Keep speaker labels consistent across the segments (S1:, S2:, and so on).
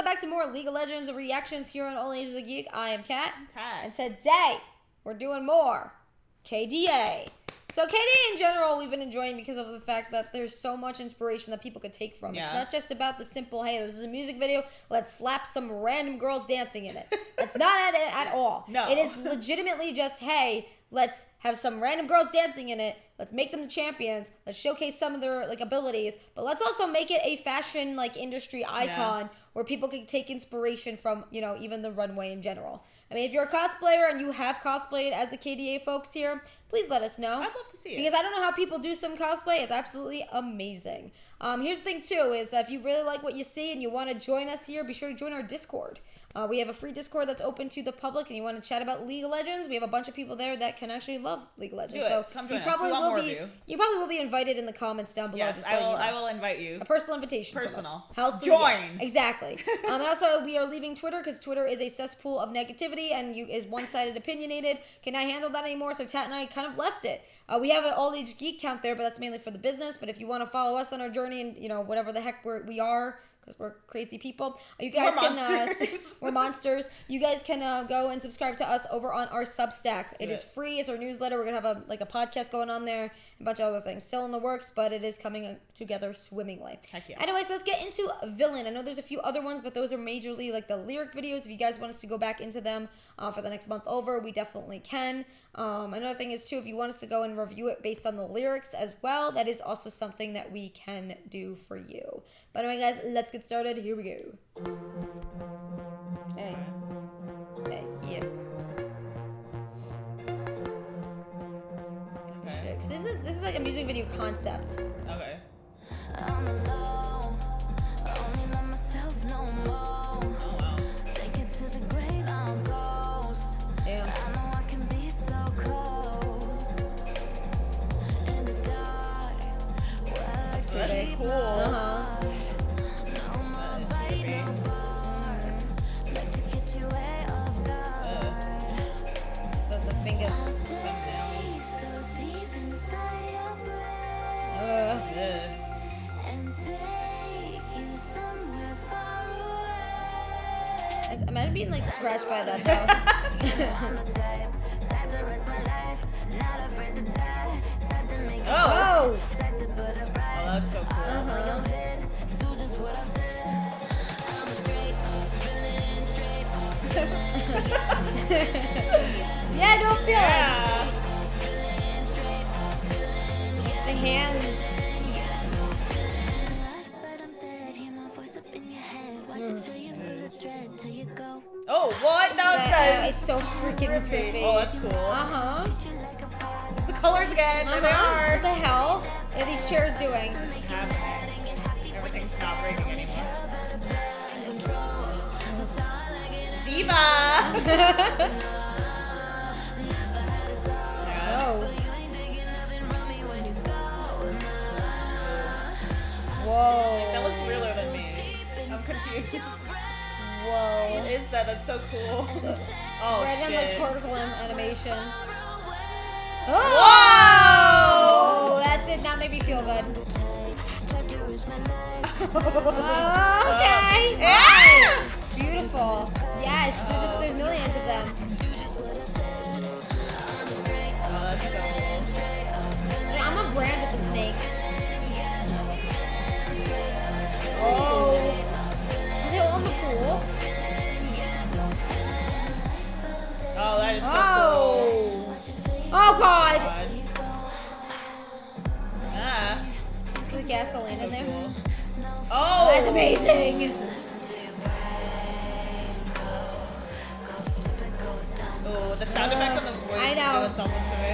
S1: back to more League of Legends reactions here on All Ages of Geek. I am Kat.
S2: Tad.
S1: And today, we're doing more KDA. So KDA in general, we've been enjoying because of the fact that there's so much inspiration that people could take from.
S2: Yeah.
S1: It's not just about the simple, hey, this is a music video, let's slap some random girls dancing in it. That's not it at all.
S2: No.
S1: It is legitimately just, hey, let's have some random girls dancing in it. Let's make them the champions. Let's showcase some of their abilities. But let's also make it a fashion industry icon where people can take inspiration from, even the runway in general. I mean, if you're a cosplayer and you have cosplayed as the KDA folks here, please let us know.
S2: I'd love to see it.
S1: Because I don't know how people do some cosplay. It's absolutely amazing. Here's the thing, too, is if you really like what you see and you want to join us here, be sure to join our Discord. We have a free Discord that's open to the public, and you want to chat about League of Legends. We have a bunch of people there that can actually love League of Legends.
S2: Do it.
S1: So
S2: come join
S1: you
S2: us.
S1: probably
S2: We want
S1: will
S2: more
S1: be.
S2: of you.
S1: You probably will be invited in the comments down below.
S2: Yes,
S1: just
S2: I will.
S1: letting you know.
S2: I will invite you.
S1: A personal invitation.
S2: Personal.
S1: From us.
S2: Join.
S1: Exactly. And also, we are leaving Twitter because Twitter is a cesspool of negativity and is one-sided, opinionated. Cannot handle that anymore. So Tat and I kind of left it. We have an all-age geek count there, but that's mainly for the business. But if you want to follow us on our journey and whatever the heck we are. Because we're crazy people. You guys we're monsters. You guys can go and subscribe to us over on our Substack. It is free. It's our newsletter. We're gonna have a podcast going on there, a bunch of other things still in the works, but it is coming together swimmingly.
S2: Heck yeah.
S1: Anyways, let's get into Villain. I know there's a few other ones, but those are majorly the lyric videos. If you guys want us to go back into them for the next month over, we definitely can. Another thing is too, if you want us to go and review it based on the lyrics as well, that is also something that we can do for you. But anyway, guys, let's get started. Here we go. Hey. Hey, yeah.
S2: Okay.
S1: Because this is like a music video concept.
S2: Okay.
S3: I'm alone, only know myself no more.
S2: Oh wow.
S3: Take it to the grave, I'm a ghost.
S1: Damn.
S3: I know I can be so cold. In the dark, where I
S2: That's cool.
S1: Uh-huh.
S3: no more bite, no bark. Like to get you way off guard.
S1: The fingers.
S3: Stay so deep inside your brain.
S2: Yeah.
S3: And take you somewhere far away.
S1: Imagine being scratched by that though.
S3: I'm the type that to risk my life, not afraid to die. Type to make it
S2: Oh.
S1: Oh!
S3: type to put a price
S2: Oh, that's so cool.
S3: on your head. Do just what I said. I'm a straight up villain, straight up villain.
S1: Yeah, don't feel
S2: Yeah.
S3: Villain, straight up villain.
S1: it. The hands.
S3: But I'm dead. Hear my voice up in your head. Watch it fill you full of dread till you go.
S2: Oh, what? That
S1: It's so freaking pretty.
S2: Oh, that's cool.
S1: Uh-huh.
S3: Treat you like a part.
S2: There's the colors again. There they
S1: Uh-huh.
S2: are.
S1: What the hell are these chairs doing?
S2: What's happening? Everything's not breaking anymore. Diva.
S1: Oh. Whoa.
S2: That looks realer than me. I'm confused.
S1: Whoa.
S2: What is that? That's so cool. Oh
S1: Random
S2: shit.
S1: particle animation.
S2: Whoa!
S1: Oh, that did not make me feel good. Okay.
S2: Yeah!
S1: Beautiful. Yes, there's millions of them.
S2: Oh, that's so cool.
S1: Yeah, I'm a brand with the snakes. Oh. Are they all in the pool?
S2: Oh, that is so cool.
S1: Oh. Oh, God.
S2: God. Ah.
S1: Is there gasoline
S2: So
S1: in there?
S2: cool. Oh,
S1: That's amazing.
S2: Oh, the sound effect on the voice
S1: I
S2: is
S1: know.
S2: doing something to me.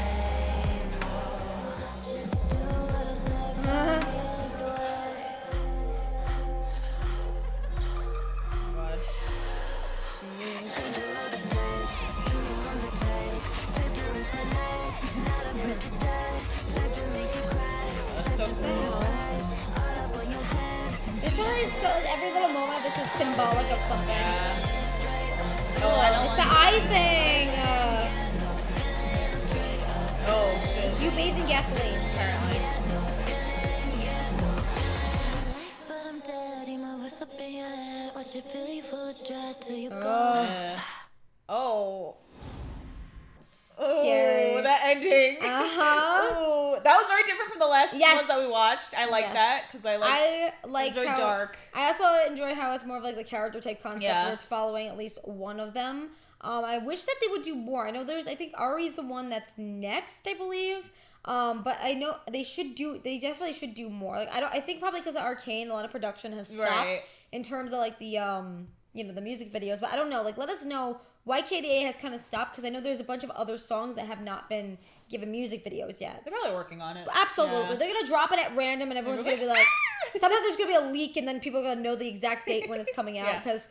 S1: Uh-huh.
S2: Oh, God. That's so cool.
S1: This one is every little moment of this is symbolic of something.
S2: Yeah. Oh, I don't
S1: It's the
S2: like
S1: eye thing.
S2: Oh, shit.
S1: You bathe in gasoline.
S2: Apparently.
S3: But I'm dead, my voice up in your head. Watch Cause you feel you full of dread till you go.
S2: Oh.
S1: Scary.
S2: Oh, that ending.
S1: Uh-huh.
S2: That was very different from the last
S1: Yes.
S2: ones that we watched. I like
S1: Yes.
S2: that because I like
S1: it's
S2: very
S1: how,
S2: dark.
S1: I also enjoy how it's more of like the character type concept where it's following at least one of them. I wish that they would do more. I know I think Ari's the one that's next, I believe. But I know they definitely should do more. Like I think probably because of Arcane, a lot of production has stopped in terms of like the the music videos. But I don't know. Like let us know why KDA has kind of stopped, because I know there's a bunch of other songs that have not been given music videos yet.
S2: They're probably working on it.
S1: Absolutely.
S2: Yeah.
S1: They're going to drop it at random and everyone's going to be like, somehow there's going to be a leak and then people are going to know the exact date when it's coming out. Because,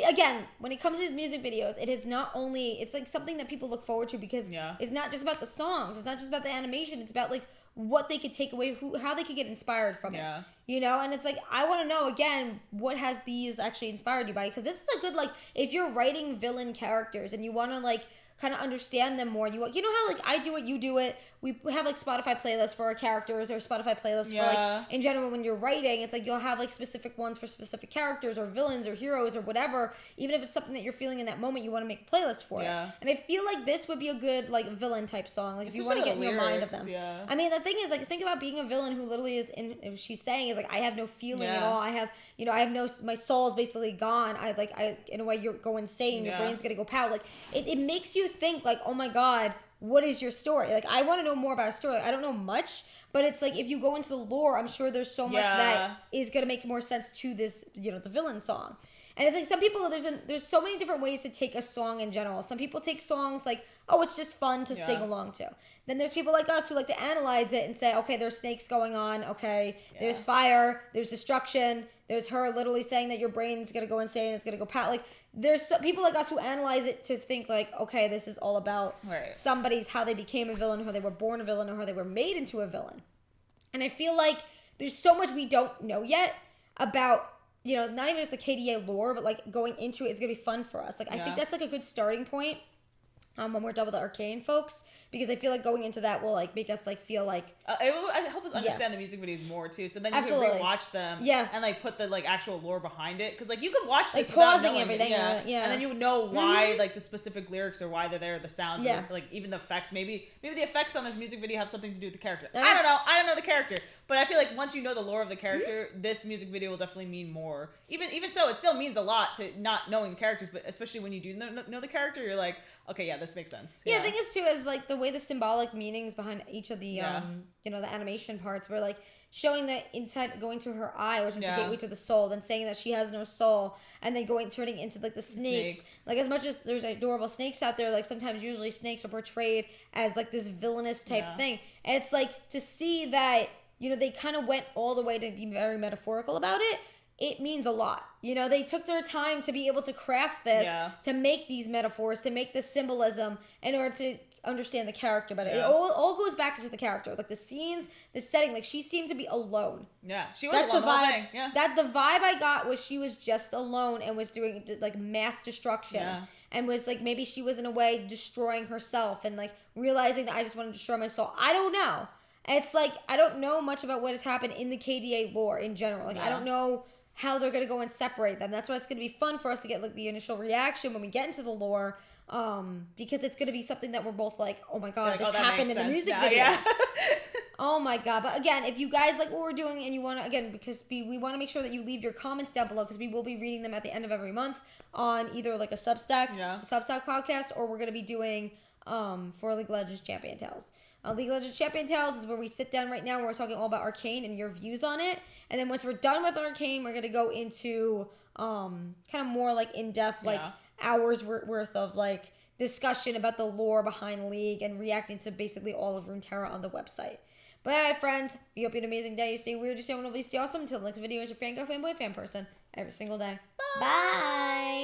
S1: again, when it comes to these music videos, it is not only, it's like something that people look forward to because it's not just about the songs. It's not just about the animation. It's about like what they could take away, how they could get inspired from it. You know, and it's like, I want to know, again, what has these actually inspired you by? Because this is a good, like, if you're writing villain characters and you want to, like, kind of understand them more, you know how, like, I do it, you do it. We have, like, Spotify playlists for our characters or Spotify playlists for, like, in general, when you're writing, it's like you'll have, like, specific ones for specific characters or villains or heroes or whatever. Even if it's something that you're feeling in that moment, you want to make a playlist for it. And I feel like this would be a good, like, villain type song. Like, if you want to get in your mind of them. I mean, the thing is, like, think about being a villain who literally is she's saying is, like, I have no feeling at all. I have my soul is basically gone. In a way, you go insane. Your brain's gonna go pow. Like, it makes you think, like, oh my God, what is your story? Like, I want to know more about a story. Like, I don't know much, but it's like, if you go into the lore, I'm sure there's so much that is gonna make more sense to this, the villain song. And it's like, some people, there's so many different ways to take a song in general. Some people take songs like, oh, it's just fun to sing along to. Then there's people like us who like to analyze it and say, okay, there's snakes going on. Okay, there's fire, there's destruction. There's her literally saying that your brain's going to go insane. It's going to go pat. Like, there's people like us who analyze it to think like, okay, this is all about somebody's, how they became a villain, how they were born a villain, or how they were made into a villain. And I feel like there's so much we don't know yet about, not even just the KDA lore, but like going into it is going to be fun for us. Like, I think that's like a good starting point when we're done with the Arcane folks, because I feel like going into that will like make us like feel like
S2: it will help us understand the music videos more too. So then you can rewatch them, and like put the like actual lore behind it, because like you can watch this
S1: like pausing everything,
S2: and then you would know why like the specific lyrics or why they're there, the sounds, or, like even the effects. Maybe the effects on this music video have something to do with the character. I don't know the character, but I feel like once you know the lore of the character, this music video will definitely mean more. Even so, it still means a lot to not knowing the characters, but especially when you do know the character, you're like, okay, yeah, this makes sense.
S1: The thing is too is like the way the symbolic meanings behind each of the the animation parts were like showing the inside going to her eye, which is the gateway to the soul, then saying that she has no soul, and then turning into like the snakes. Like, as much as there's adorable snakes out there, like sometimes usually snakes are portrayed as like this villainous type thing, and it's like to see that they kind of went all the way to be very metaphorical about it. It means a lot. They took their time to be able to craft this, to make these metaphors, to make this symbolism in order to understand the character better. It all goes back into the character. Like the scenes, the setting, like she seemed to be alone.
S2: Yeah, she was alone the whole thing. Yeah.
S1: The vibe I got was she was just alone and was doing like mass destruction. Yeah. And was like, maybe she was in a way destroying herself and like realizing that I just want to destroy my soul. I don't know. It's like, I don't know much about what has happened in the KDA lore in general. Like, I don't know how they're going to go and separate them. That's why it's going to be fun for us to get like the initial reaction when we get into the lore, because it's going to be something that we're both like, oh my God, this happened in the music video. Oh my God. But again, if you guys like what we're doing and you want to, again, because we want to make sure that you leave your comments down below, because we will be reading them at the end of every month on either like a Substack, podcast, or we're going to be doing for League of Legends Champion Tales. League of Legends Champion Tales is where we sit down right now and we're talking all about Arcane and your views on it. And then once we're done with Arcane, we're going to go into kind of more like in-depth, like hours worth of like discussion about the lore behind League and reacting to basically all of Runeterra on the website. But alright, friends, we hope you have an amazing day. You stay weird, you stay wonderful, you stay awesome. Until the next video, is your fan girl, fanboy, fan person every single day. Bye. Bye.